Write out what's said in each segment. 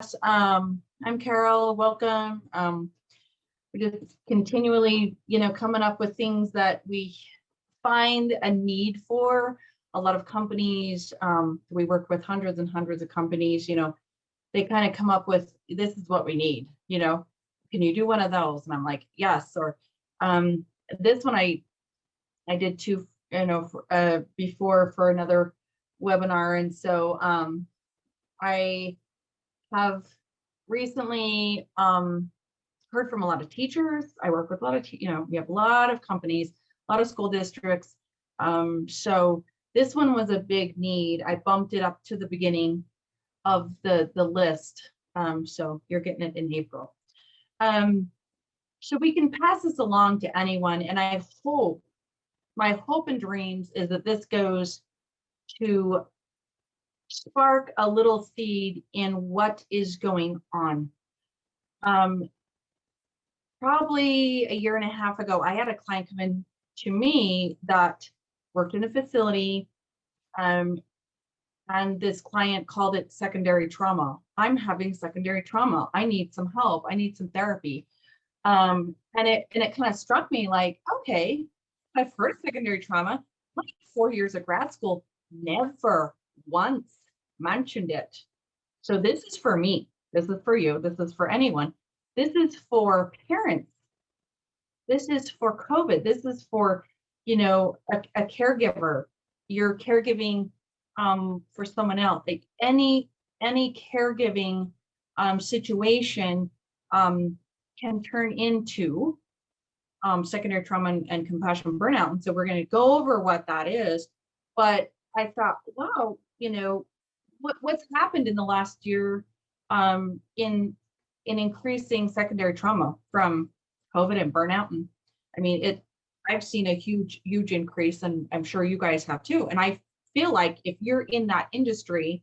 I'm Carol. Welcome. We're just continually, coming up with things that we find a need for. A lot of companies, we work with hundreds and hundreds of companies, they kind of come up with, this is what we need, can you do one of those? And I'm like, yes. Or this one I did two, before for another webinar. And so I have recently heard from a lot of teachers. I work with a lot of, we have a lot of companies, a lot of school districts. So this one was a big need. I bumped it up to the beginning of the list. So you're getting it in April. So we can pass this along to anyone. And I hope, my hope and dreams is that this goes to spark a little seed in what is going on. Probably a year and a half ago, I had a client come in to me that worked in a facility, and this client called it secondary trauma. I'm having secondary trauma. I need some help. I need some therapy. And it kind of struck me like, okay, I've heard of secondary trauma. My 4 years of grad school, never once mentioned it. So this is for me. This is for you. This is for anyone. This is for parents. This is for COVID. This is for, a caregiver. You're caregiving for someone else. Like any caregiving situation can turn into secondary trauma and compassion burnout. And so we're going to go over what that is. But I thought, wow, what's happened in the last year in increasing secondary trauma from COVID and burnout. And I mean, I've seen a huge increase, and I'm sure you guys have too. And I feel like if you're in that industry,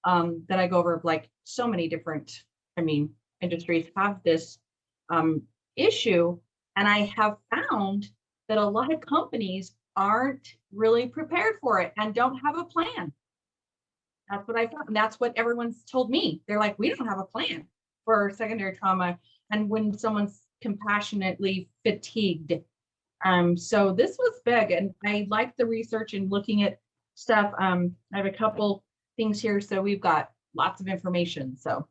that I go over, like so many different, industries have this issue. And I have found that a lot of companies aren't really prepared for it and don't have a plan. That's what I found. And that's what everyone's told me. They're like, we don't have a plan for secondary trauma. And when someone's compassionately fatigued. So this was big. And I like the research and looking at stuff. I have a couple things here. So we've got lots of information. So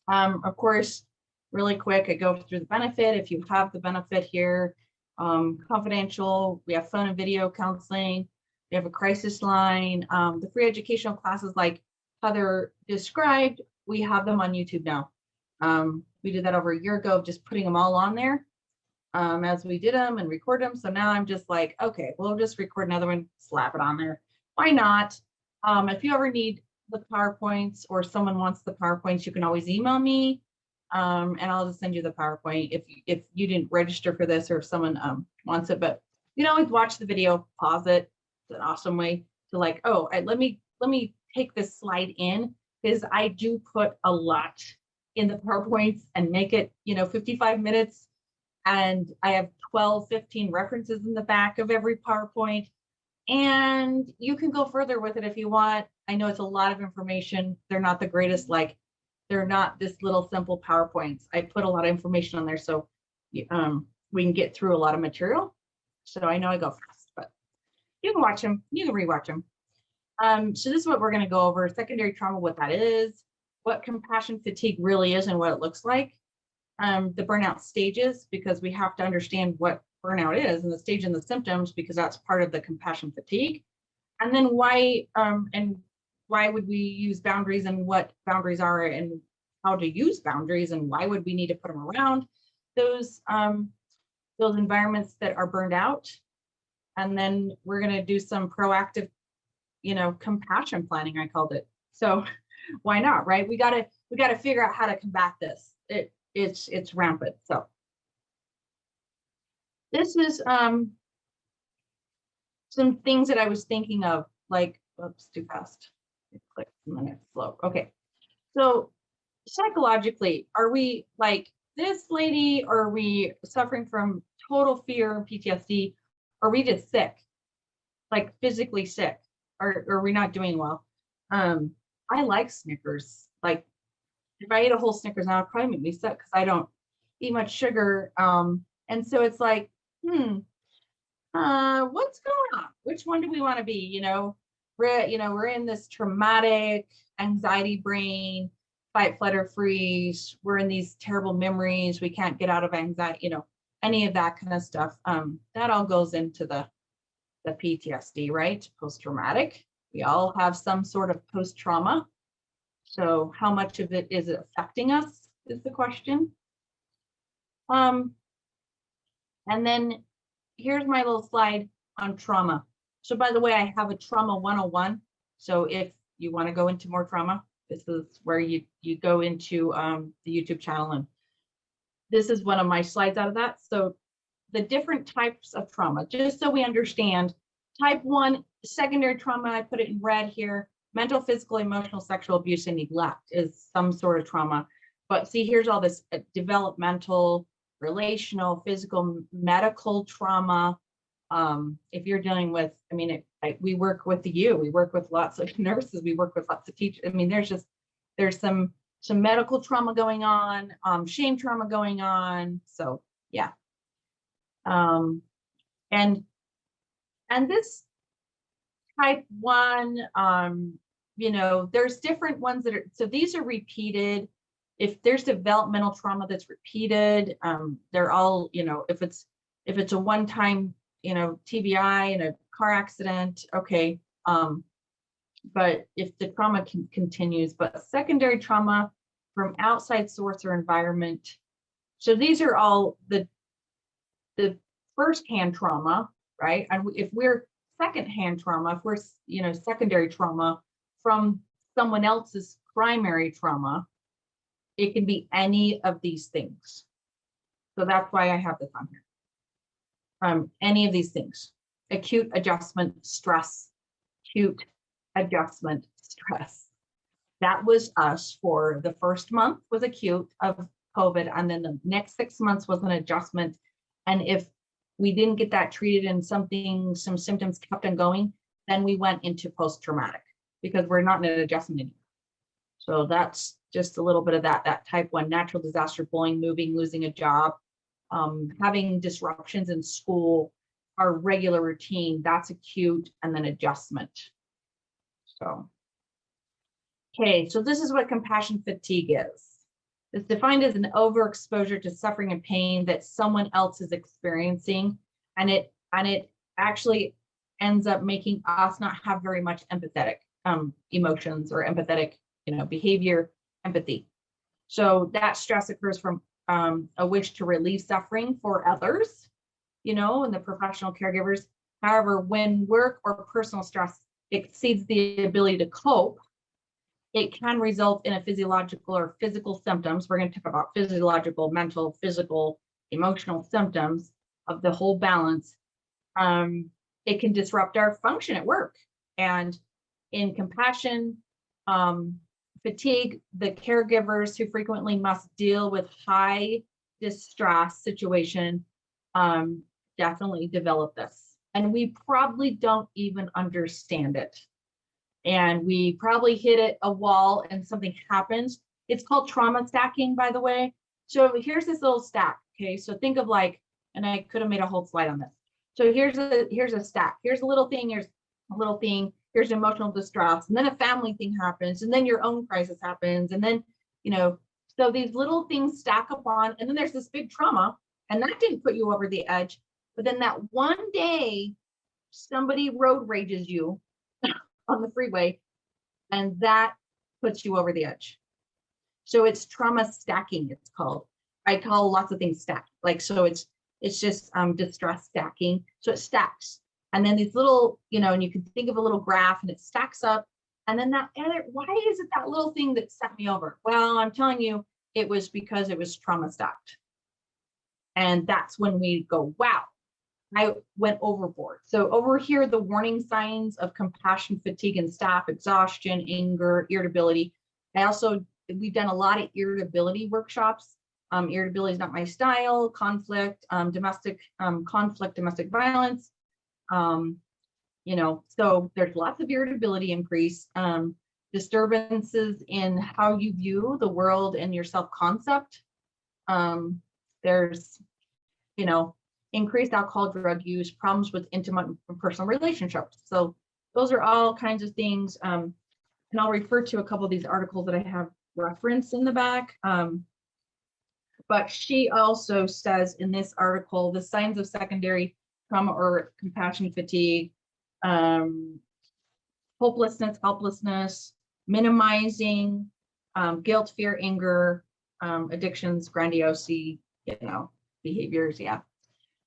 of course, really quick, I go through the benefit. If you have the benefit here, confidential, we have phone and video counseling. We have a crisis line. The free educational classes, like Heather described, we have them on YouTube now. We did that over a year ago, just putting them all on there as we did them and record them. So now I'm just like, okay, we'll just record another one, slap it on there. Why not? If you ever need the PowerPoints or someone wants the PowerPoints, you can always email me. And I'll just send you the PowerPoint if you didn't register for this or if someone wants it. But you can always watch the video, pause it. It's an awesome way to like, oh, let me take this slide in, because I do put a lot in the PowerPoints and make it, 55 minutes. And I have 12, 15 references in the back of every PowerPoint. And you can go further with it if you want. I know it's a lot of information. They're not the greatest, they're not this little simple PowerPoints. I put a lot of information on there so we can get through a lot of material. So I know I go fast, but you can watch them, you can rewatch them. So this is what we're going to go over: secondary trauma, what that is, what compassion fatigue really is and what it looks like, the burnout stages, because we have to understand what burnout is, and the stage and the symptoms, because that's part of the compassion fatigue. And then why would we use boundaries, and what boundaries are, and how to use boundaries, and why would we need to put them around those environments that are burned out. And then we're going to do some proactive, compassion planning, I called it. So why not, right? We got to figure out how to combat this. It's rampant. So this is some things that I was thinking of, like, oops, too fast. It clicked and then it's slow. Okay. So psychologically, are we like this lady, or are we suffering from total fear and PTSD? Or are we just sick, like physically sick? Or are we not doing well? I like Snickers. Like, if I ate a whole Snickers now, it'd probably make me sick because I don't eat much sugar. And so it's like, what's going on? Which one do we want to be? We're in this traumatic anxiety brain, fight, flight, or freeze. We're in these terrible memories. We can't get out of anxiety, any of that kind of stuff. That all goes into the PTSD, right? Post-traumatic. We all have some sort of post-trauma. So how much of it is affecting us is the question. And then here's my little slide on trauma. So by the way, I have a trauma 101. So if you want to go into more trauma, this is where you go into the YouTube channel. And this is one of my slides out of that. So the different types of trauma, just so we understand. Type 1, secondary trauma, I put it in red here. Mental, physical, emotional, sexual abuse, and neglect is some sort of trauma. But see, here's all this developmental, relational, physical, medical trauma. If you're dealing with, we work with we work with lots of nurses, we work with lots of teachers. There's some medical trauma going on, shame trauma going on. So yeah. And this type 1, there's different ones that are, so these are repeated. If there's developmental trauma that's repeated, they're all, if it's a one-time, TBI in a car accident, okay. But if the trauma continues, but secondary trauma from outside source or environment. So these are all the first-hand trauma, right? And if we're second-hand trauma, if we're, secondary trauma from someone else's primary trauma, it can be any of these things. So that's why I have this on here. Any of these things: acute adjustment stress, acute adjustment stress. That was us for the first month was acute of COVID, and then the next 6 months was an adjustment. And if we didn't get that treated and some symptoms kept on going, then we went into post-traumatic because we're not in an adjustment anymore. So that's just a little bit of that type 1, natural disaster, bullying, moving, losing a job, having disruptions in school, our regular routine, that's acute, and then adjustment. So, okay, so this is what compassion fatigue is. It's defined as an overexposure to suffering and pain that someone else is experiencing, and it actually ends up making us not have very much empathetic emotions or empathetic, behavior, empathy. So that stress occurs from a wish to relieve suffering for others, and the professional caregivers. However, when work or personal stress exceeds the ability to cope, it can result in a physiological or physical symptoms. We're going to talk about physiological, mental, physical, emotional symptoms of the whole balance. It can disrupt our function at work. And in compassion fatigue, the caregivers who frequently must deal with high distress situation definitely develop this. And we probably don't even understand it. And we probably hit a wall and something happens. It's called trauma stacking, by the way. So here's this little stack. Okay, so think of and I could have made a whole slide on this. So here's a stack. Here's a little thing. Here's a little thing. Here's emotional distress, and then a family thing happens, and then your own crisis happens, and then so these little things stack up on, and then there's this big trauma, and that didn't put you over the edge. But then that one day, somebody road rages you on the freeway, and that puts you over the edge. So it's trauma stacking, it's called. I call lots of things stacked. So it's just distress stacking. So it stacks. And then these little, and you can think of a little graph and it stacks up. And then why is it that little thing that set me over? Well, I'm telling you, it was because it was trauma stacked. And that's when we go, wow, I went overboard. So over here, the warning signs of compassion fatigue and staff: exhaustion, anger, irritability. We've done a lot of irritability workshops. Irritability is not my style. Conflict, domestic violence. So there's lots of irritability increase. disturbances in how you view the world and your self-concept. There's, increased alcohol, drug use, problems with intimate and personal relationships. So those are all kinds of things. And I'll refer to a couple of these articles that I have referenced in the back. But she also says in this article, the signs of secondary trauma or compassion fatigue, hopelessness, helplessness, minimizing, guilt, fear, anger, addictions, grandiosity, behaviors. Yeah.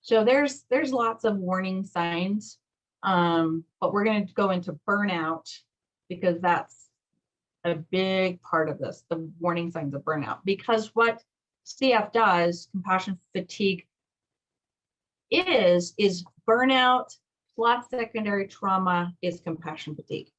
So there's lots of warning signs, but we're going to go into burnout because that's a big part of this, the warning signs of burnout. Because what CF does, compassion fatigue, is burnout plus secondary trauma is compassion fatigue.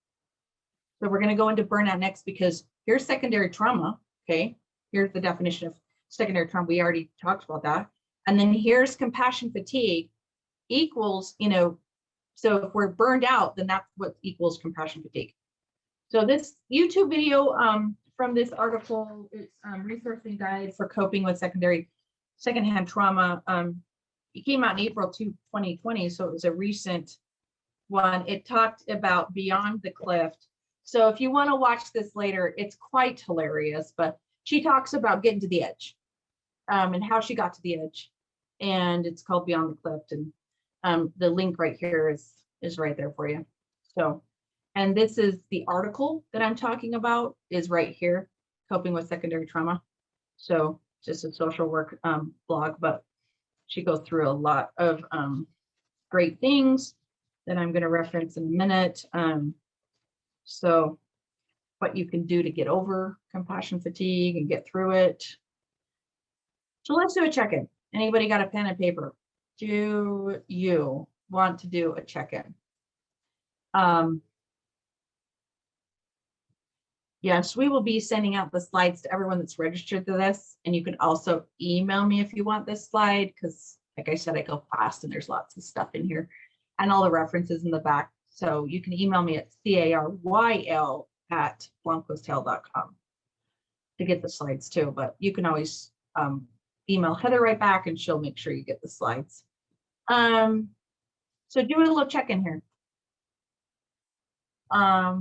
So we're going to go into burnout next because here's secondary trauma. Okay, here's the definition of secondary trauma. We already talked about that. And then here's compassion fatigue equals, so if we're burned out, then that's what equals compassion fatigue. So this YouTube video from this article is Resourcing Guide for Coping with Secondhand Trauma. It came out in April 2020, so it was a recent one. It talked about Beyond the Cliff. So if you want to watch this later, it's quite hilarious, but she talks about getting to the edge and how she got to the edge. And it's called Beyond the Cliff. And the link right here is right there for you. So, and this is the article that I'm talking about is right here, Coping with Secondary Trauma. So just a social work blog, but she goes through a lot of great things that I'm going to reference in a minute. So what you can do to get over compassion fatigue and get through it. So let's do a check-in. Anybody got a pen and paper? Do you want to do a check-in? Yes, we will be sending out the slides to everyone that's registered to this. And you can also email me if you want this slide, because like I said, I go fast and there's lots of stuff in here and all the references in the back. So you can email me at caryl@blancostel.com to get the slides too, but you can always email Heather right back and she'll make sure you get the slides. So do a little check-in here. How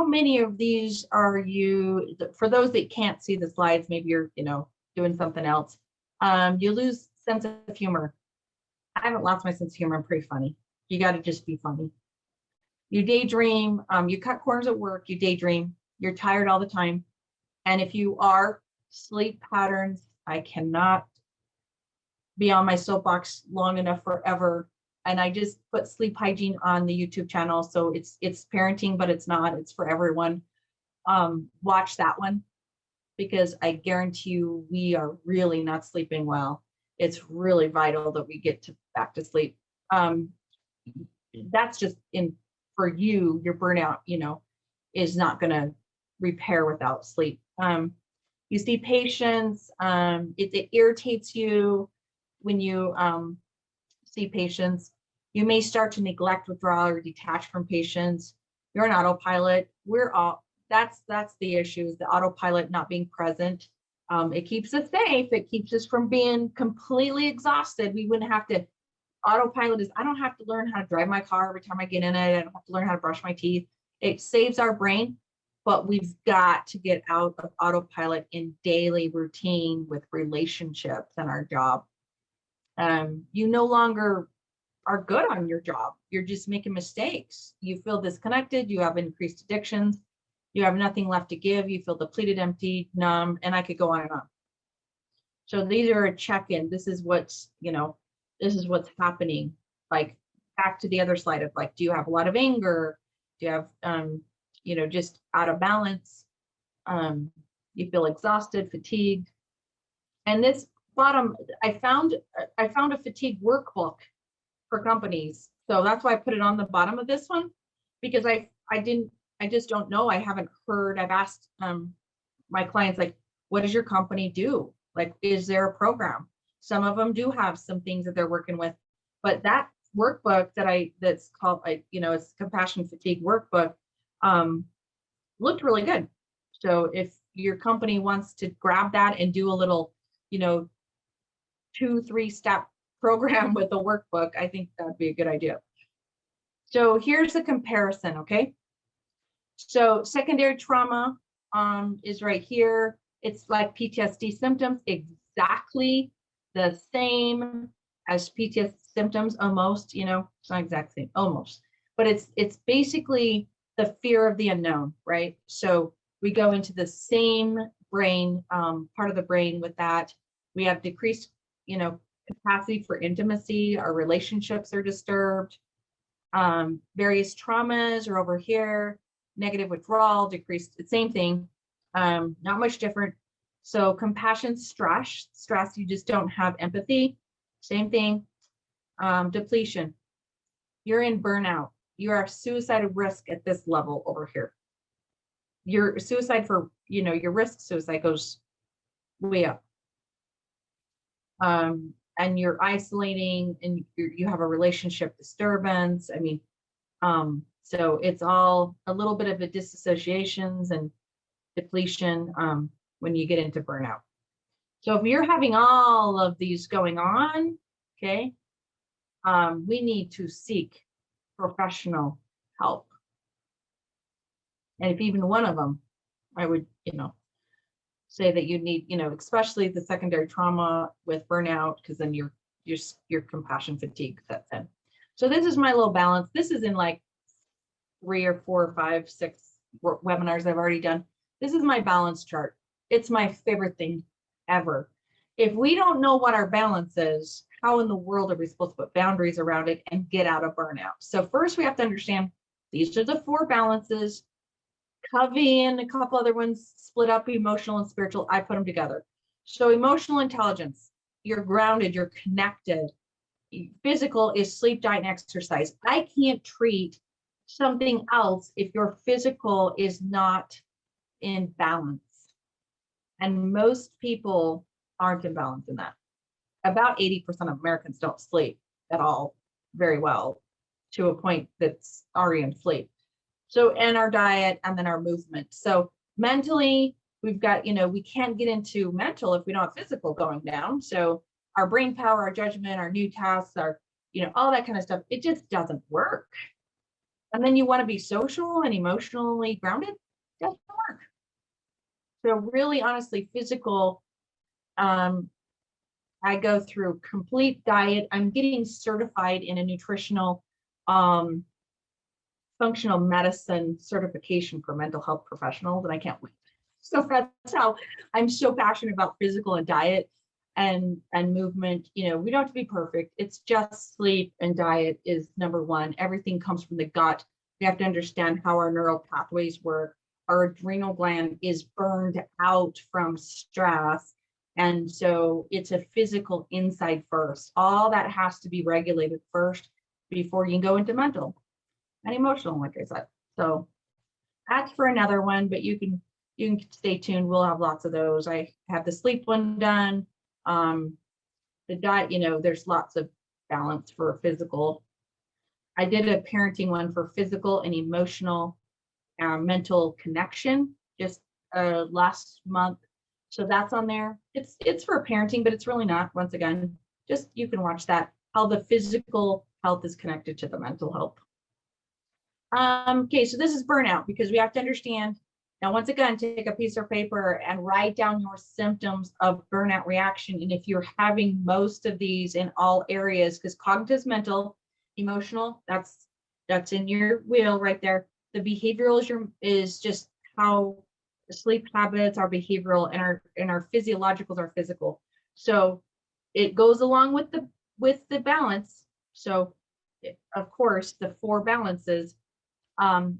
many of these are you, for those that can't see the slides, maybe you're, doing something else. You lose sense of humor. I haven't lost my sense of humor. I'm pretty funny. You got to just be funny. You daydream, you cut corners at work, you daydream, you're tired all the time. And if you are, sleep patterns, I cannot be on my soapbox long enough forever. And I just put sleep hygiene on the YouTube channel. So it's parenting, but it's not, it's for everyone. Watch that one because I guarantee you we are really not sleeping well. It's really vital that we get back to sleep. That's just for you, your burnout, is not going to repair without sleep. You see patients, it irritates you when you see patients. You may start to neglect, withdraw, or detach from patients. You're an autopilot. That's the issue, is the autopilot not being present. It keeps us safe. It keeps us from being completely exhausted. We wouldn't have to, autopilot is, I don't have to learn how to drive my car every time I get in it. I don't have to learn how to brush my teeth. It saves our brain, but we've got to get out of autopilot in daily routine with relationships and our job. You no longer are good on your job. You're just making mistakes. You feel disconnected. You have increased addictions. You have nothing left to give. You feel depleted, empty, numb, and I could go on and on. So these are a check-in. This is what's, this is what's happening. Like back to the other slide of like, do you have a lot of anger? Do you have, just out of balance? You feel exhausted, fatigued. And this bottom, I found a fatigue workbook for companies. So that's why I put it on the bottom of this one, because I just don't know. I haven't heard, I've asked my clients, like, what does your company do? Like, is there a program? Some of them do have some things that they're working with, but that workbook that's called, it's compassion fatigue workbook. looked really good. So if your company wants to grab that and do a little, 2-3 step program with a workbook, I think that'd be a good idea. So here's a comparison, okay? So secondary trauma is right here. It's like PTSD symptoms, exactly the same as PTSD symptoms, almost, it's not exact same, almost. But it's basically the fear of the unknown, right? So we go into the same brain, part of the brain with that. We have decreased, capacity for intimacy. Our relationships are disturbed. Various traumas are over here. Negative withdrawal, decreased, same thing, not much different. So compassion, stress, you just don't have empathy, same thing. Depletion, you're in burnout. You are suicide risk at this level over here. Your suicide for, your risk suicide goes way up. And you're isolating and you have a relationship disturbance. I mean, so it's all a little bit of a disassociations and depletion when you get into burnout. So if you're having all of these going on, okay, we need to seek professional help. And if even one of them, I would, say that you need, especially the secondary trauma with burnout, because then your compassion fatigue sets in. So this is my little balance. This is in like 3 or 4 or 5, 6 webinars I've already done. This is my balance chart. It's my favorite thing ever. If we don't know what our balance is, how in the world are we supposed to put boundaries around it and get out of burnout? So first we have to understand these are the 4 balances. Covey and a couple other ones split up emotional and spiritual. I put them together. So emotional intelligence, you're grounded, you're connected. Physical is sleep, diet, and exercise. I can't treat something else if your physical is not in balance. And most people aren't in balance in that. About 80% of Americans don't sleep at all very well to a point that's already in sleep. So, and our diet and then our movement. So mentally, we've got, we can't get into mental if we don't have physical going down. So our brain power, our judgment, our new tasks, our, all that kind of stuff, it just doesn't work. And then you want to be social and emotionally grounded, doesn't work. So really, honestly, physical, I go through complete diet. I'm getting certified in a nutritional, functional medicine certification for mental health professionals, and I can't wait. So that's how I'm so passionate about physical and diet and movement. We don't have to be perfect. It's just sleep and diet is number one. Everything comes from the gut. We have to understand how our neural pathways work. Our adrenal gland is burned out from stress. And so it's a physical inside first. All that has to be regulated first before you can go into mental and emotional, like I said. So that's for another one, but you can stay tuned. We'll have lots of those. I have the sleep one done. The diet, there's lots of balance for physical. I did a parenting one for physical and emotional, mental connection just last month. So that's on there. It's for parenting, but it's really not. Once again, just you can watch that, how the physical health is connected to the mental health. Okay, so this is burnout, because we have to understand. Now, once again, take a piece of paper and write down your symptoms of burnout reaction. And if you're having most of these in all areas, because cognitive is mental, emotional, that's in your wheel right there. The behavioral is just how the sleep habits are behavioral, and our physiologicals are physical. So it goes along with the balance. So of course, the 4 balances.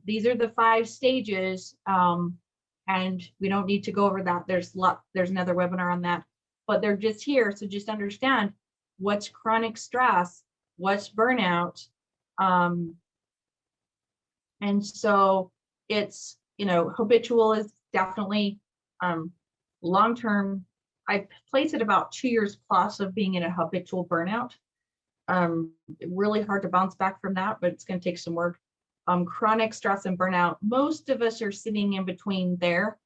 These are the 5 stages, and we don't need to go over that. There's another webinar on that, but they're just here. So just understand what's chronic stress, what's burnout. And so it's, habitual is definitely long-term. I place it about 2 years plus of being in a habitual burnout. Really hard to bounce back from that, but it's going to take some work. chronic stress and burnout. Most of us are sitting in between there.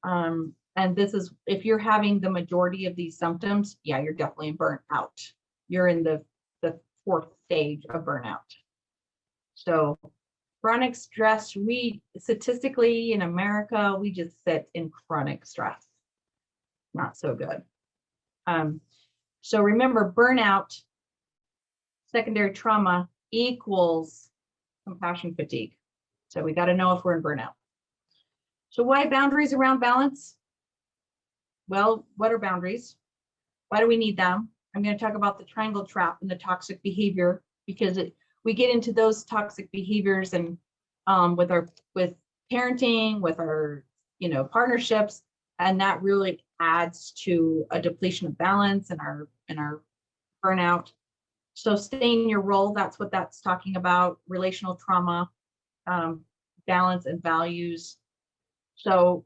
And this is, if you're having the majority of these symptoms, yeah, you're definitely burnt out. You're in the fourth stage of burnout. So chronic stress, we statistically in America, we just sit in chronic stress. Not so good. So remember, burnout, secondary trauma equals compassion fatigue. So we got to know if we're in burnout. So why boundaries around balance? Well, what are boundaries? Why do we need them? I'm going to talk about the triangle trap and the toxic behavior, because we get into those toxic behaviors and with parenting, with our partnerships, and that really adds to a depletion of balance and our burnout. So stay in your role, that's what that's talking about. Relational trauma, balance and values. So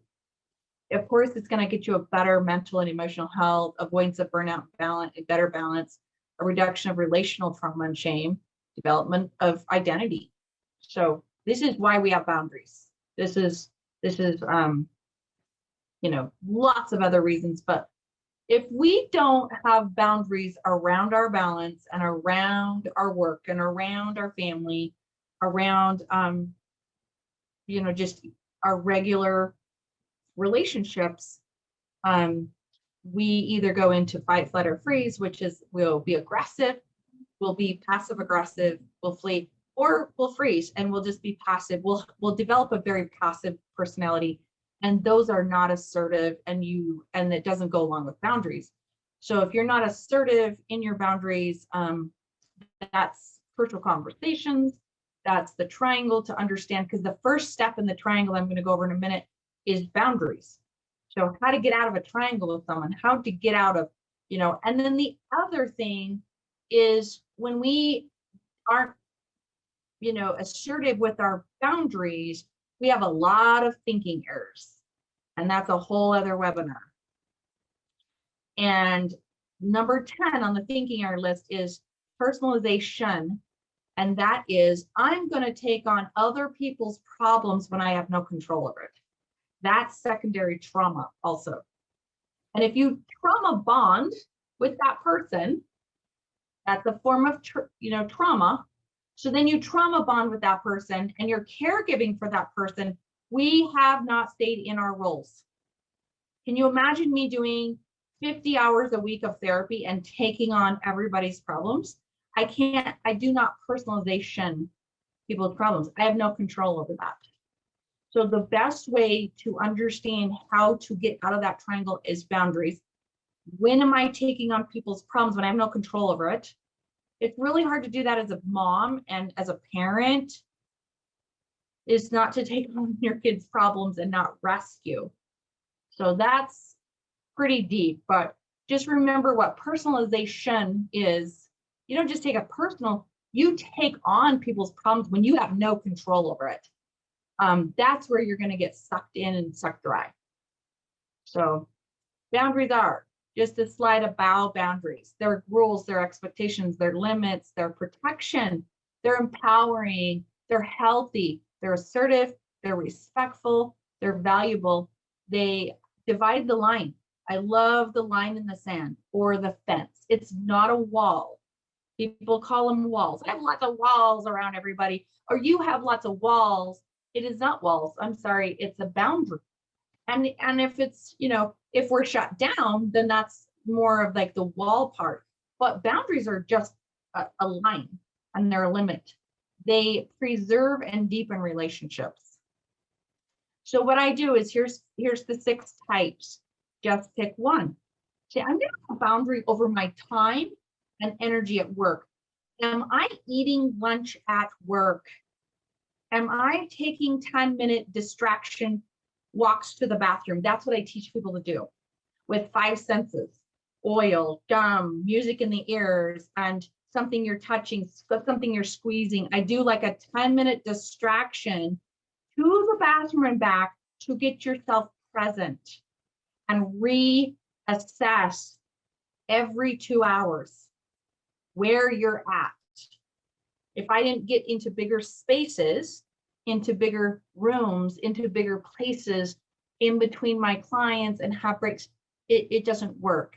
of course, it's going to get you a better mental and emotional health, avoidance of burnout, balance, a better balance, a reduction of relational trauma and shame, development of identity. So this is why we have boundaries. This is lots of other reasons, but if we don't have boundaries around our balance and around our work and around our family, around just our regular relationships, we either go into fight, flight, or freeze, which is we'll be aggressive, we'll be passive aggressive, we'll flee, or we'll freeze and we'll just be passive. We'll develop a very passive personality, and those are not assertive, and it doesn't go along with boundaries. So if you're not assertive in your boundaries, that's crucial conversations. That's the triangle to understand, because the first step in the triangle I'm going to go over in a minute is boundaries. So how to get out of a triangle with someone, how to get out of, and then the other thing is when we aren't, assertive with our boundaries, we have a lot of thinking errors, and that's a whole other webinar. And number 10 on the thinking error list is personalization. And that is, I'm going to take on other people's problems when I have no control over it. That's secondary trauma also. And if you trauma bond with that person, that's a form of trauma. So then you trauma bond with that person and you're caregiving for that person. We have not stayed in our roles. Can you imagine me doing 50 hours a week of therapy and taking on everybody's problems? I can't. I do not personalization people's problems. I have no control over that. So the best way to understand how to get out of that triangle is boundaries. When am I taking on people's problems when I have no control over it? It's really hard to do that as a mom and as a parent, is not to take on your kids' problems and not rescue. So that's pretty deep, but just remember what personalization is. You don't just take a personal, you take on people's problems when you have no control over it. That's where you're going to get sucked in and sucked dry. So boundaries are just a slide about boundaries. Their rules, their expectations, their limits, their protection, they're empowering, they're healthy, they're assertive, they're respectful, they're valuable. They divide the line. I love the line in the sand or the fence. It's not a wall. People call them walls. I have lots of walls around everybody, or you have lots of walls. It is not walls. I'm sorry. It's a boundary. And if it's, if we're shut down, then that's more of like the wall part. But boundaries are just a line and they're a limit. They preserve and deepen relationships. So what I do is here's the 6 types. Just pick one. See, I'm going to have a boundary over my time and energy at work. Am I eating lunch at work? Am I taking 10-minute distraction walks to the bathroom? That's what I teach people to do with 5 senses: oil, gum, music in the ears, and something you're touching, something you're squeezing. I do like a 10-minute distraction to the bathroom and back to get yourself present and reassess every 2 hours where you're at. If I didn't get into bigger spaces, into bigger rooms, into bigger places in between my clients and have breaks, it doesn't work.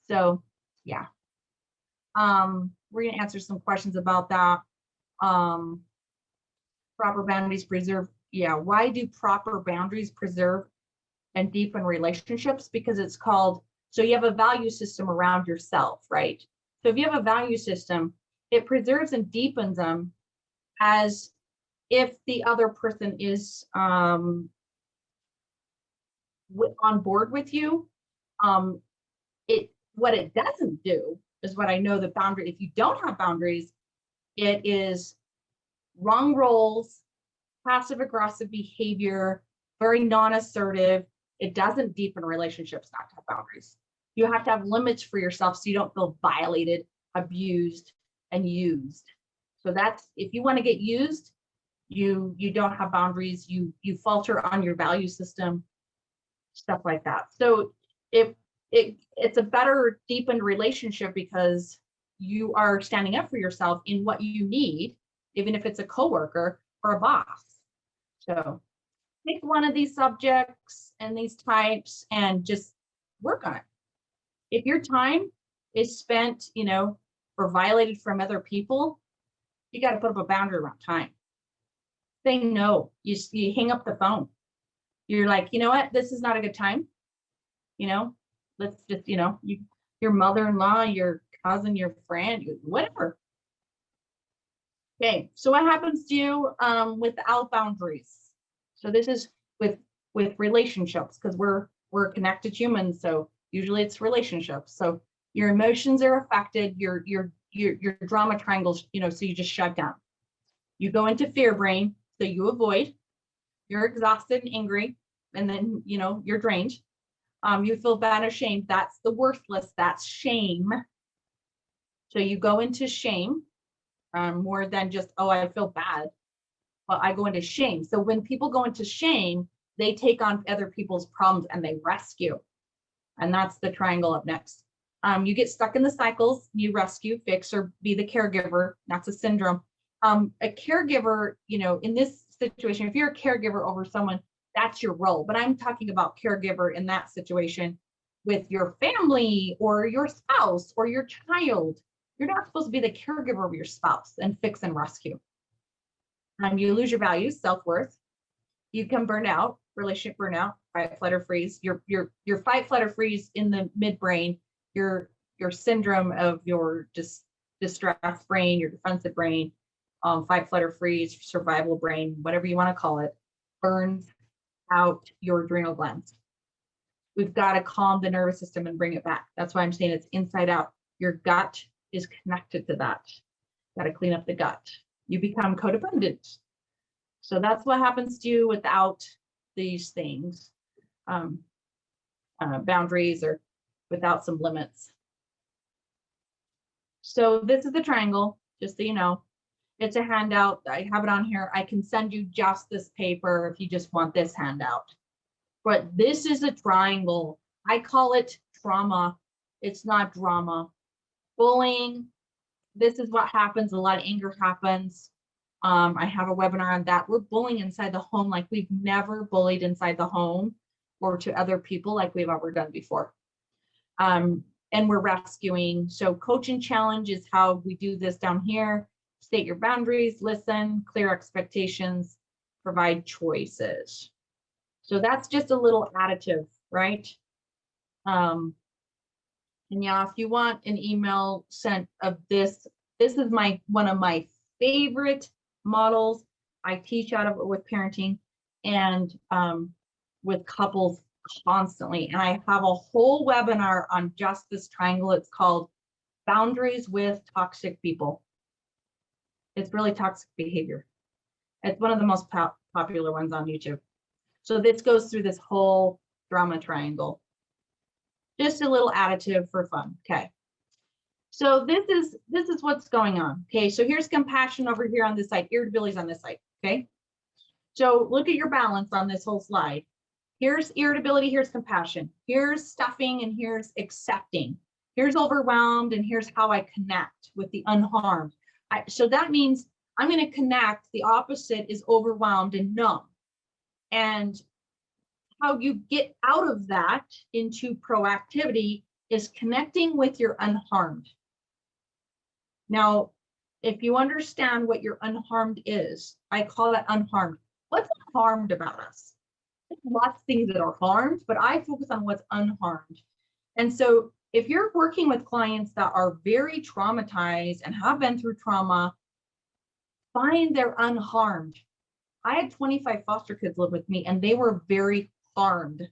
So yeah. We're going to answer some questions about that. Proper boundaries preserve. Yeah. Why do proper boundaries preserve and deepen relationships? Because it's called, so you have a value system around yourself, right? So if you have a value system, it preserves and deepens them as if the other person is on board with you. What it doesn't do is what I know the boundary, if you don't have boundaries, it is wrong roles, passive aggressive behavior, very non-assertive. It doesn't deepen relationships not to have boundaries. You have to have limits for yourself so you don't feel violated, abused, and used. So that's, if you want to get used, you don't have boundaries, you falter on your value system, stuff like that. So it's a better deepened relationship because you are standing up for yourself in what you need, even if it's a coworker or a boss. So pick one of these subjects and these types and just work on it. If your time is spent, or violated from other people, you got to put up a boundary around time. Say no. You hang up the phone. You're like, you know what? This is not a good time. Let's just, your mother-in-law, your cousin, your friend, whatever. Okay, so what happens to you without boundaries? So this is with relationships, because we're connected humans, so usually it's relationships. So your emotions are affected, your drama triangles, so you just shut down. You go into fear brain, so you avoid. You're exhausted and angry, and then you're drained. You feel bad or shame. That's the worthless. That's shame. So you go into shame more than just, oh, I feel bad. Well, I go into shame. So when people go into shame, they take on other people's problems and they rescue. And that's the triangle up next. You get stuck in the cycles, you rescue, fix, or be the caregiver. That's a syndrome. A caregiver, in this situation, if you're a caregiver over someone, that's your role. But I'm talking about caregiver in that situation with your family or your spouse or your child. You're not supposed to be the caregiver of your spouse and fix and rescue. You lose your values, self-worth. You become burned out, relationship burnout, fight, flight, or freeze. Your fight, flight, or freeze in the midbrain, your syndrome of your distressed brain, your defensive brain, fight, flight, or freeze, survival brain, whatever you want to call it, burns out your adrenal glands. We've got to calm the nervous system and bring it back. That's why I'm saying it's inside out. Your gut is connected to that. Got to clean up the gut. You become codependent. So that's what happens to you without these things, boundaries, or without some limits. So this is the triangle, just so you know. It's a handout. I have it on here. I can send you just this paper if you just want this handout. But this is a triangle. I call it trauma. It's not drama. Bullying. This is what happens. A lot of anger happens. I have a webinar on that. We're bullying inside the home like we've never bullied inside the home or to other people like we've ever done before. And we're rescuing. So coaching challenge is how we do this down here. State your boundaries, listen, clear expectations, provide choices. So that's just a little additive, right? And yeah, if you want an email sent of this is one of my favorite models. I teach out of it with parenting and with couples constantly. And I have a whole webinar on just this triangle. It's called Boundaries with Toxic People. It's really toxic behavior. It's one of the most popular ones on YouTube. So this goes through this whole drama triangle. Just a little additive for fun. Okay. So this is what's going on. Okay. So here's compassion over here on this side. Irritability is on this side. Okay. So look at your balance on this whole slide. Here's irritability. Here's compassion. Here's stuffing and here's accepting. Here's overwhelmed and here's how I connect with the unharmed. So that means I'm going to connect. The opposite is overwhelmed and numb. And how you get out of that into proactivity is connecting with your unharmed. Now, if you understand what your unharmed is, I call that unharmed. What's harmed about us? There's lots of things that are harmed, but I focus on what's unharmed. And so if you're working with clients that are very traumatized and have been through trauma, find their unharmed. I had 25 foster kids live with me, and they were very harmed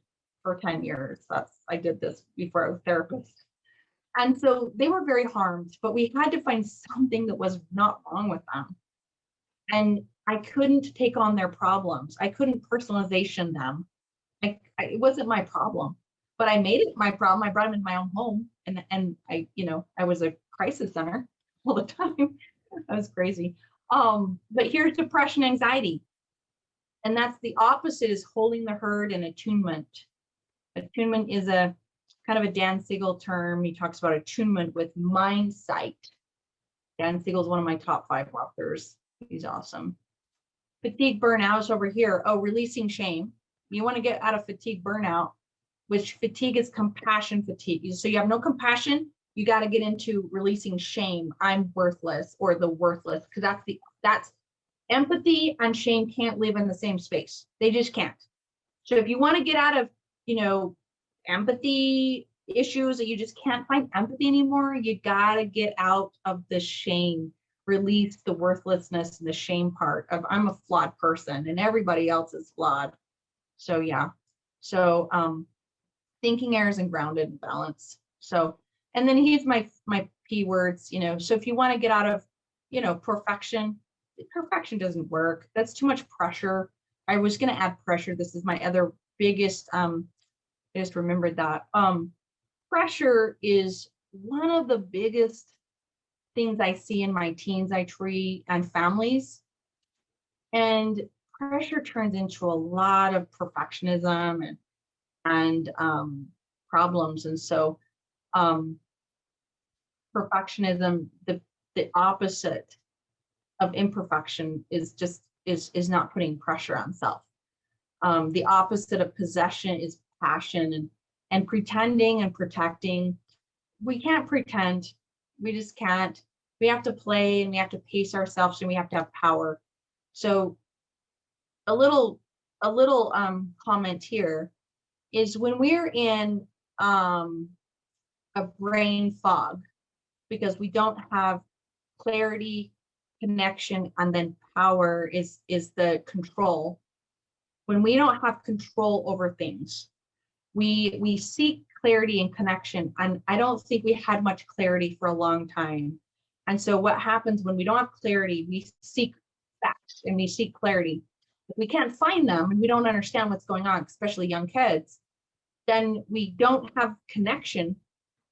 for 10 years. I did this before I was a therapist. And so they were very harmed, but we had to find something that was not wrong with them. And I couldn't take on their problems. I couldn't personalization them. It wasn't my problem, but I made it my problem. I brought them in my own home, and I was a crisis center all the time. That was crazy. But here's depression, anxiety. And that's the opposite, is holding the herd and attunement. Attunement is a kind of a Dan Siegel term. He talks about attunement with mind sight. Dan Siegel is one of my top 5 authors. He's awesome. Fatigue, burnout is over here. Oh, releasing shame. You want to get out of fatigue, burnout, which fatigue is compassion fatigue. So you have no compassion. You got to get into releasing shame. I'm worthless, or the worthless, because that's empathy and shame can't live in the same space. They just can't. So if you want to get out of, empathy issues, that you just can't find empathy anymore, you got to get out of the shame, release the worthlessness and the shame part of I'm a flawed person and everybody else is flawed. So yeah. So thinking errors and grounded and balance. So, and then here's my P words, so if you want to get out of, perfection doesn't work. That's too much pressure. I was going to add pressure. This is my other biggest, I just remembered that. Pressure is one of the biggest things I see in my teens I treat and families. And pressure turns into a lot of perfectionism and problems. And so perfectionism, the opposite of imperfection is not putting pressure on self. The opposite of possession is passion and pretending and protecting. We can't pretend. We just can't. We have to play, and we have to pace ourselves, and we have to have power. So a little comment here is when we're in a brain fog because we don't have clarity, connection, and then power is the control. When we don't have control over things, we seek clarity and connection. And I don't think we had much clarity for a long time. And so what happens when we don't have clarity, we seek facts and we seek clarity. If we can't find them and we don't understand what's going on, especially young kids, then we don't have connection,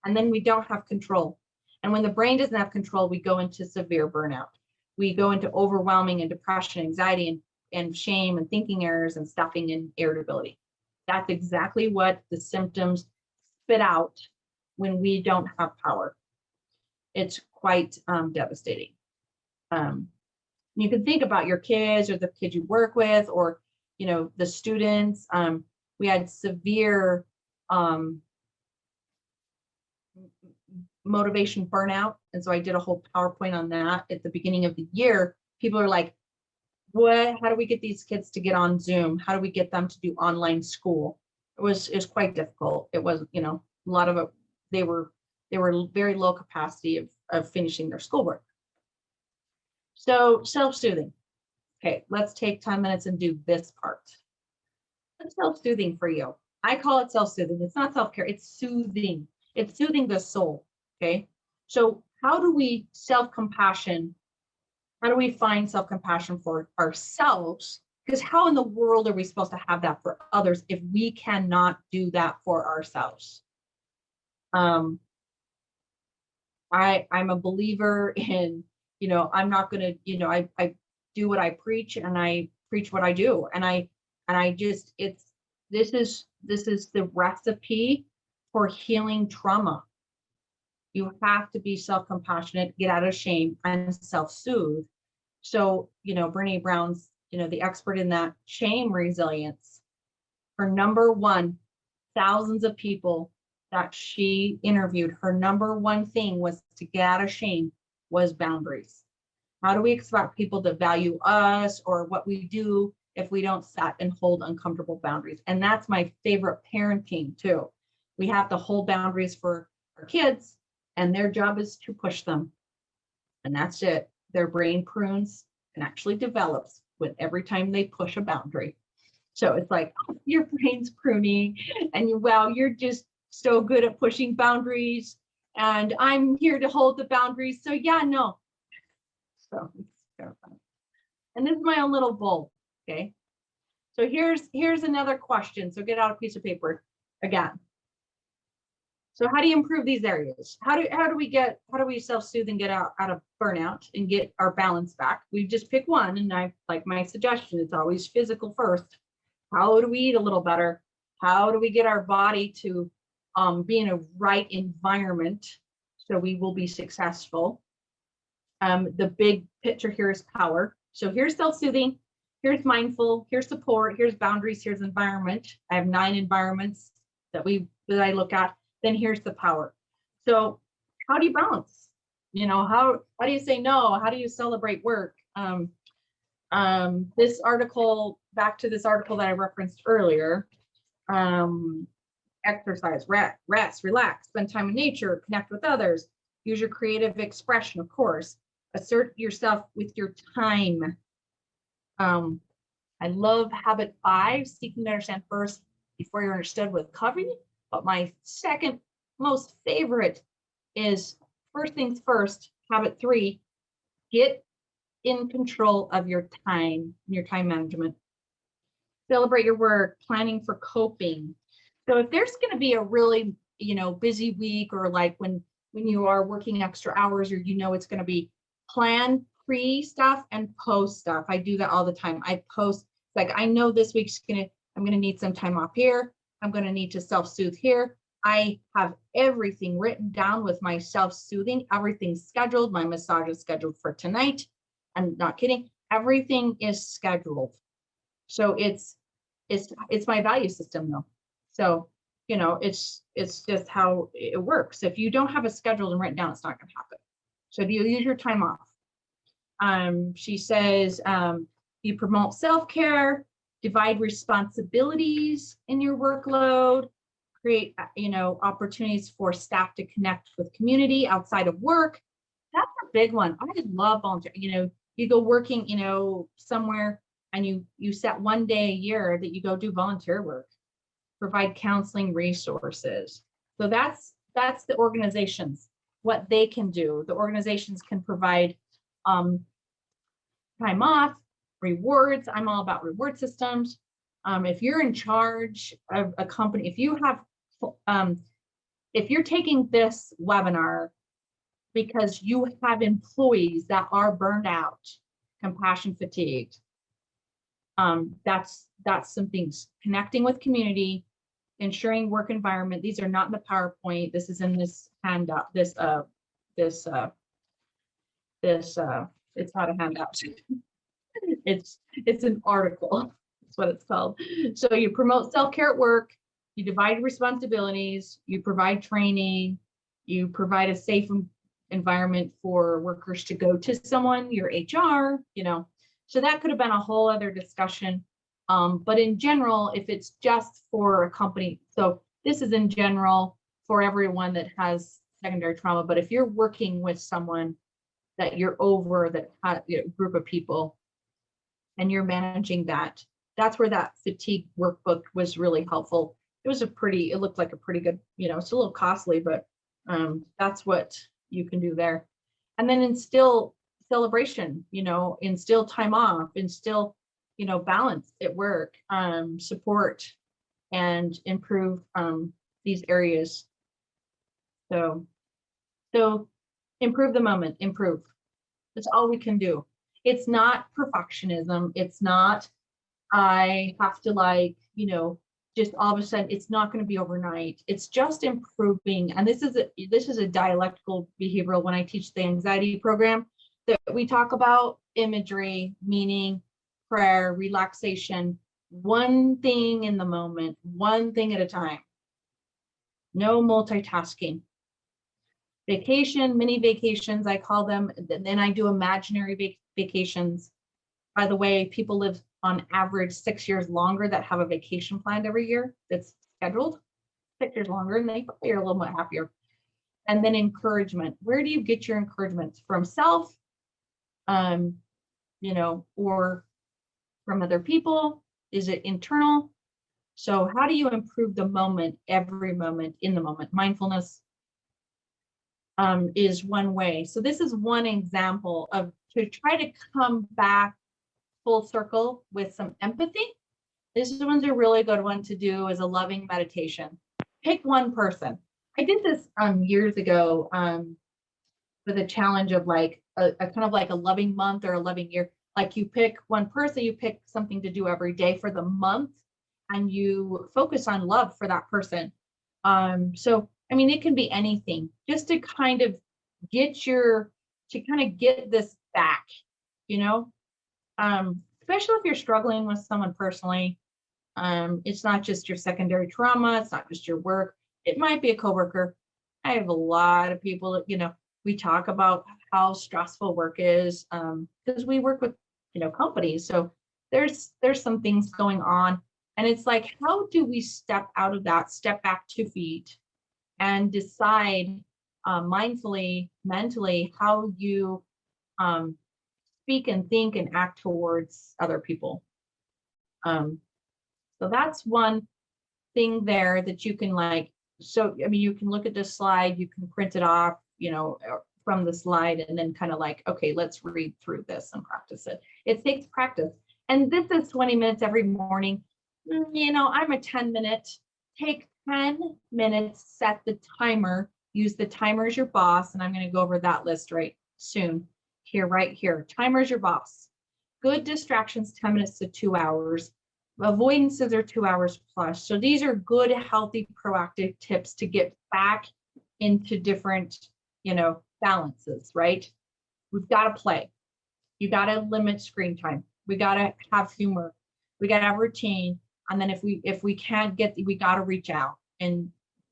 and then we don't have control. And when the brain doesn't have control, we go into severe burnout. We go into overwhelming and depression, anxiety, and shame and thinking errors and stuffing and irritability. That's exactly what the symptoms spit out when we don't have power. It's quite devastating. You can think about your kids or the kids you work with, or the students. We had severe motivation burnout, and so I did a whole PowerPoint on that at the beginning of the year. People are like, how do we get these kids to get on Zoom? How do we get them to do online school? It was quite difficult. It was, a lot of it, they were very low capacity of finishing their schoolwork. So self-soothing. Okay, let's take 10 minutes and do this part. What's self-soothing for you? I call it self-soothing. It's not self-care, it's soothing. It's soothing the soul. Okay. So how do we self-compassion? How do we find self-compassion for ourselves? Because how in the world are we supposed to have that for others if we cannot do that for ourselves? I'm a believer in, I'm not going to, I do what I preach, and I preach what I do. And I just, this is the recipe for healing trauma. You have to be self-compassionate, get out of shame, and self-soothe. So, Brene Brown's, the expert in that shame resilience. Her number one, thousands of people that she interviewed, her number one thing was to get out of shame was boundaries. How do we expect people to value us or what we do if we don't set and hold uncomfortable boundaries? And that's my favorite parenting too. We have to hold boundaries for our kids, and their job is to push them. And that's it. Their brain prunes and actually develops with every time they push a boundary. So it's like, oh, your brain's pruning and you're just so good at pushing boundaries, and I'm here to hold the boundaries. So yeah, no. So it's terrifying. And this is my own little bowl. Okay. So here's another question. So get out a piece of paper again. So how do you improve these areas? How do we self-soothe and get out of burnout and get our balance back? We just pick one, and I like my suggestion. It's always physical first. How do we eat a little better? How do we get our body to be in a right environment so we will be successful? The big picture here is power. So here's self-soothing, here's mindful, here's support, here's boundaries, here's environment. I have 9 environments that I look at. Then here's the power. So how do you balance? How do you say no? How do you celebrate work? This article, back to this article that I referenced earlier, exercise, rest, relax, spend time in nature, connect with others, use your creative expression, of course, assert yourself with your time. I love habit 5, seeking to understand first before you're understood with covering. But my second most favorite is first things first, habit 3, get in control of your time management. Celebrate your work, planning for coping. So if there's going to be a really, busy week, or like when you are working extra hours, or it's going to be plan pre stuff and post stuff. I do that all the time. I post, like, I know this week's I'm going to need some time off here. I'm going to need to self-soothe here. I have everything written down with my self-soothing, everything's scheduled. My massage is scheduled for tonight. I'm not kidding. Everything is scheduled. So it's my value system though. So, it's just how it works. If you don't have it scheduled and written down, it's not going to happen. So do you use your time off? She says, you promote self-care, divide responsibilities in your workload, create, opportunities for staff to connect with community outside of work. That's a big one. I just love volunteer. You go working, somewhere, and you set one day a year that you go do volunteer work, provide counseling resources. So that's the organizations, what they can do. The organizations can provide time off, rewards. I'm all about reward systems. If you're in charge of a company, if you're taking this webinar because you have employees that are burned out, compassion fatigued, that's some things. Connecting with community, ensuring work environment. These are not in the PowerPoint. This is in this handout. It's not a handout. It's an article. That's what it's called. So you promote self-care at work, you divide responsibilities, you provide training, you provide a safe environment for workers to go to someone, your HR, So that could have been a whole other discussion. But in general, if it's just for a company, so this is in general for everyone that has secondary trauma, but if you're working with someone that you're over, that has a group of people, and you're managing that's where that fatigue workbook was really helpful. It looked like a pretty good, it's a little costly, but that's what you can do there. And then instill celebration, instill time off, instill, balance at work, support, and improve these areas. So improve the moment, improve. That's all we can do. It's not perfectionism. It's not, I have to just all of a sudden, it's not going to be overnight. It's just improving. And this is a dialectical behavioral when I teach the anxiety program that we talk about imagery, meaning, prayer, relaxation, one thing in the moment, one thing at a time. No multitasking. Vacation, mini vacations, I call them. Then I do imaginary vacations. By the way, people live on average 6 years longer that have a vacation planned every year that's scheduled 6 years longer, and they probably are a little bit happier. And then encouragement. Where do you get your encouragement? From self, or from other people? Is it internal? So how do you improve the moment, every moment, in the moment? Mindfulness is one way. So this is one example of to try to come back full circle with some empathy. This one's a really good one to do as a loving meditation. Pick one person. I did this years ago with a challenge of like a kind of like a loving month or a loving year. Like you pick one person, you pick something to do every day for the month, and you focus on love for that person. So I mean, it can be anything, just to kind of get this back, you know, especially if you're struggling with someone personally. It's not just your secondary trauma. It's not just your work. It might be a coworker. I have a lot of people that, we talk about how stressful work is, because we work with, companies. So there's some things going on. And it's like, how do we step out of that, step back 2 feet and decide mindfully, mentally, how you speak and think and act towards other people. So that's one thing there that you can you can look at this slide, you can print it off, from the slide, and then kind of like, okay, let's read through this and practice it. It takes practice. And this is 20 minutes every morning. I'm a 10-minute, take 10 minutes, set the timer, use the timer as your boss. And I'm going to go over that list right soon. Right here. Timer is your boss. Good distractions, 10 minutes to 2 hours. Avoidances are 2 hours plus. So these are good, healthy, proactive tips to get back into different, balances, right? We've got to play. You got to limit screen time. We got to have humor. We got to have routine. And then if we can't we got to reach out. And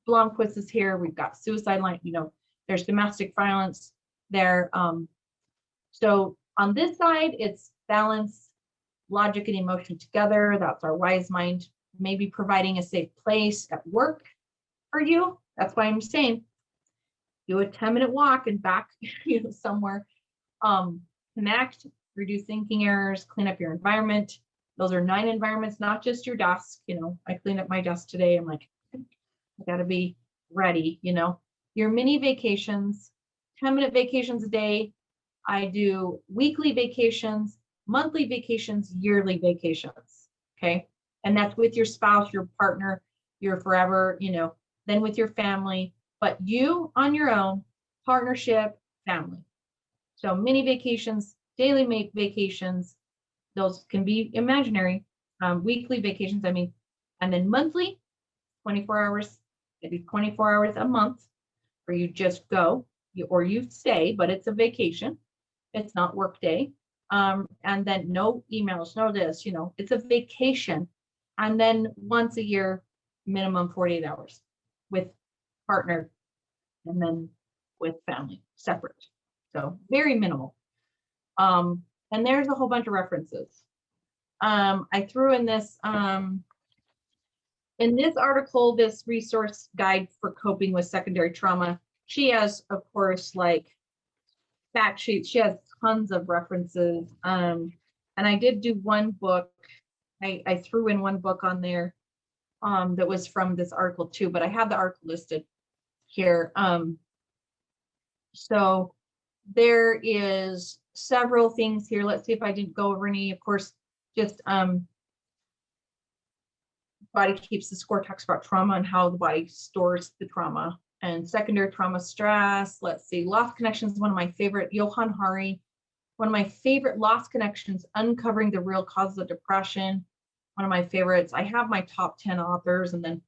Blomquist is here. We've got suicide line, there's domestic violence there. So on this side, it's balance, logic, and emotion together. That's our wise mind. Maybe providing a safe place at work for you. That's why I'm saying do a 10-minute walk and back, somewhere. Connect, reduce thinking errors, clean up your environment. Those are 9 environments, not just your desk. I cleaned up my desk today. I'm like, I gotta be ready. Your mini vacations, 10-minute vacations a day. I do weekly vacations, monthly vacations, yearly vacations. Okay. And that's with your spouse, your partner, your forever, then with your family, but you on your own, partnership, family. So mini vacations, daily vacations, those can be imaginary, weekly vacations, and then monthly, 24 hours, maybe 24 hours a month, where you just go, or you stay, but it's a vacation. It's not work day. And then no emails, no this, it's a vacation. And then once a year, minimum 48 hours with partner, and then with family, separate. So very minimal. And there's a whole bunch of references. I threw in this article, this resource guide for coping with secondary trauma. She has, of course, like fact sheets. She has tons of references. And I did do one book. I threw in one book on there that was from this article too, but I have the article listed here. So there is several things here. Let's see if I didn't go over any. Of course, just body keeps the score, talks about trauma and how the body stores the trauma. And secondary trauma stress. Let's see, lost connections, one of my favorite, Johann Hari, one of my favorite, lost connections, uncovering the real causes of depression. one of my favorites. I have my top 10 authors, and then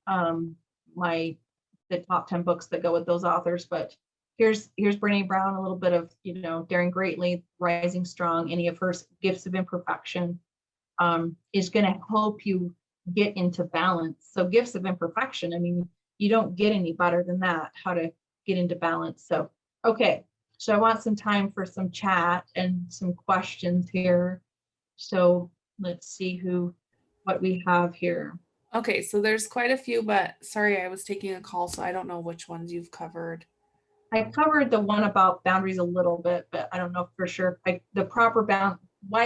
um, the top 10 books that go with those authors. But here's Brene Brown, a little bit of, Daring Greatly, Rising Strong. Any of her Gifts of Imperfection is going to help you get into balance. So Gifts of Imperfection, I mean, you don't get any better than that, how to get into balance. So, okay. So I want some time for some chat and some questions here. So let's see what we have here. Okay, so there's quite a few, but sorry, I was taking a call, so I don't know which ones you've covered. I covered the one about boundaries a little bit, but I don't know for sure. Why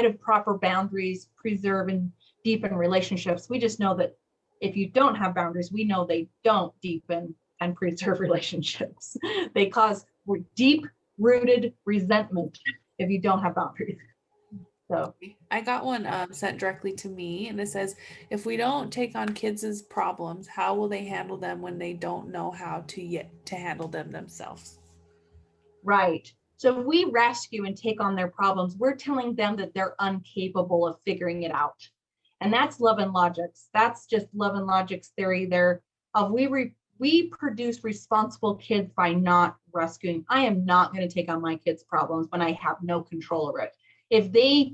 do proper boundaries preserve and deepen relationships? We just know that if you don't have boundaries, we know they don't deepen and preserve relationships. They cause deep-rooted resentment if you don't have boundaries. So I got one sent directly to me, and it says, if we don't take on kids' problems, how will they handle them when they don't know how to handle them themselves? right. So if we rescue and take on their problems, we're telling them that they're incapable of figuring it out. And that's Love and Logic's. That's just Love and Logic's theory there of we produce responsible kids by not rescuing. I am not going to take on my kids' problems when I have no control over it. If they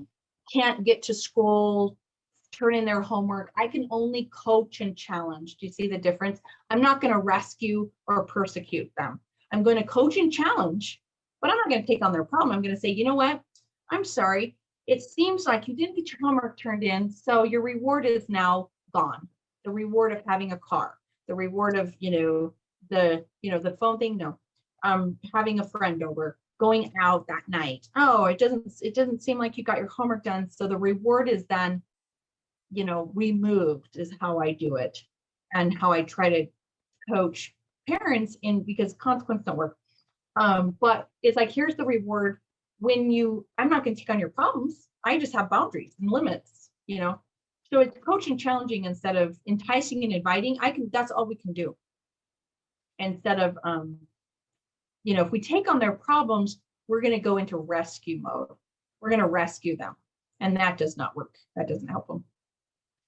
can't get to school, turn in their homework, I can only coach and challenge. Do you see the difference? I'm not going to rescue or persecute them. I'm going to coach and challenge, but I'm not going to take on their problem. I'm going to say, you know what? I'm sorry. It seems like you didn't get your homework turned in, so your reward is now gone. The reward of having a car, the reward of, the phone thing. No, having a friend over, going out that night. Oh, it doesn't seem like you got your homework done. So the reward is then, removed, is how I do it, and how I try to coach parents in, because consequence don't work. But it's like, here's the reward. I'm not going to take on your problems. I just have boundaries and limits, So it's coaching, challenging instead of enticing and inviting. That's all we can do. Instead of, if we take on their problems, we're going to go into rescue mode. We're going to rescue them. And that does not work. That doesn't help them.